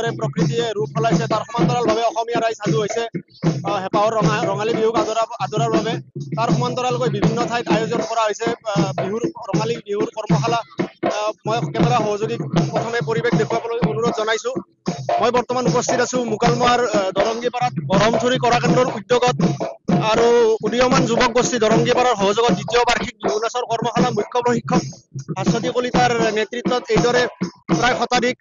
যিদৰে প্ৰকৃতিয়ে ৰূপ সলাইছে তাৰ সমান্তৰালভাৱে অসমীয়া ৰাইজ সাজু হৈছে হেঁপাহৰ ৰঙালী বিহুক আদৰাৰ বাবে। তাৰ সমান্তৰালকৈ বিভিন্ন ঠাইত আয়োজন কৰা হৈছে ৰঙালী বিহুৰ কৰ্মশালা। মই কেমেৰা সহযোগীক প্ৰথমে পৰিৱেশ দেখুৱাবলৈ অনুৰোধ জনাইছোঁ। মই বৰ্তমান উপস্থিত আছোঁ মুকালমুৱাৰ দৰংগীপাৰাত বৰহমথুৰি কলা কেন্দ্ৰৰ উদ্যোগত আৰু উদীয়মান যুৱক গোষ্ঠী দৰংগীপাৰাৰ সহযোগত দ্বিতীয় বাৰ্ষিক বিহু নাচৰ কৰ্মশালা মুখ্য প্ৰশিক্ষক ভাস্বতী কলিতাৰ নেতৃত্বত এইদৰে প্ৰায় শতাধিক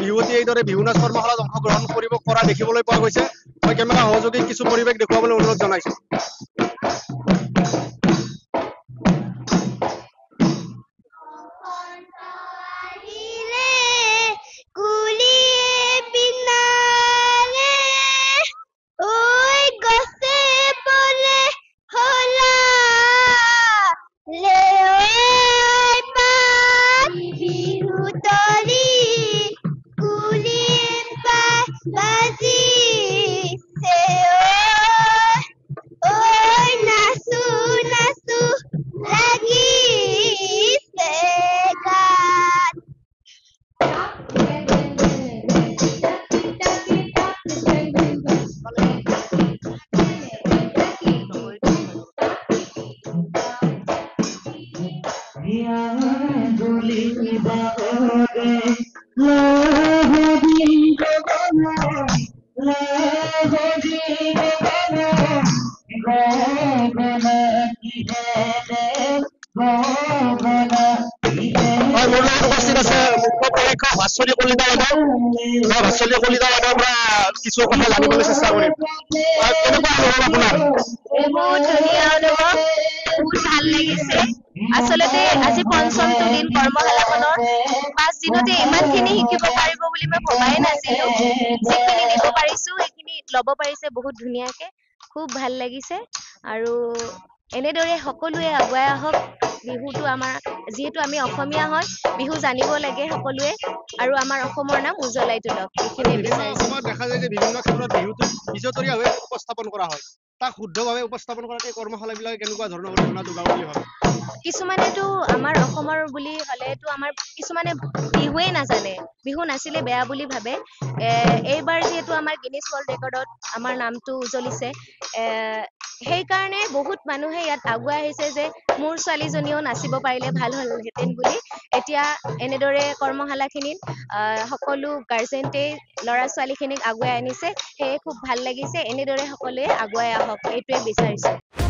বিহুৱতী এইদৰে বিহু নাচ কৰ্মশালাত অংশগ্ৰহণ কৰা দেখিবলৈ পোৱা গৈছে। মই কেমেৰা সহযোগীক কিছু পৰিৱেশ দেখুৱাবলৈ অনুৰোধ জনাইছোঁ। ভাস্বতী কলিতা বাইদেউৰ পৰা কিছু কথা জানিবলৈ চেষ্টা কৰিম। কেনেকুৱা অনুভৱ আপোনাৰ? বহুত ধুনীয়া অনুভৱ, বহুত ভাল লাগিছে। আচলতে আজি পঞ্চমটো দিন কৰ্মশালাখনৰ। 5 দিনতে ইমানখিনি শিকিব পাৰিব বুলি মই ভবাই নাছিলো। যিখিনি দিব পাৰিছো সেইখিনি ল'ব পাৰিছে বহুত ধুনীয়াকে, খুব ভাল লাগিছে। আৰু এনেদৰে সকলোৱে আগুৱাই আহক। বিহুটো আমাৰ, যিহেতু আমি অসমীয়া হয়, বিহু জানিব লাগে সকলোৱে আৰু আমাৰ অসমৰ নাম উজ্বলাই তোলক। এইখিনিয়ে বিচাৰিছো। সময়ত দেখা যায় যে বিভিন্ন ক্ষেত্ৰত বিহুটো বিজতৰীয়াভাৱে উপস্থাপন কৰা হয়। তাক শুদ্ধভাৱে উপস্থাপন কৰাত এই কৰ্মশালাবিলাকে কেনেকুৱা ধৰণৰ অৰিহণা যোগাব বুলি ভাবে? কিছুমানেতো আমাৰ অসমৰ বুলি হ'লেতো আমাৰ কিছুমানে বিহুৱে নাজানে, বিহু নাচিলে বেয়া বুলি ভাবে। এইবাৰ যিহেতু আমাৰ গিনিছ ৱৰ্ল্ড ৰেকৰ্ডত আমাৰ নামটো উজ্বলিছে, সেইকাৰণে বহুত মানুহে ইয়াত আগুৱাই আহিছে যে মোৰ ছোৱালীজনীও নাচিব পাৰিলে ভাল হ'লহেঁতেন বুলি। এতিয়া এনেদৰে কৰ্মশালাখিনিত সকলো গাৰ্জেণ্টেই ল'ৰা ছোৱালীখিনিক আগুৱাই আনিছে, সেয়ে খুব ভাল লাগিছে। এনেদৰে সকলোৱে আগুৱাই আহক, এইটোৱে বিচাৰিছোঁ।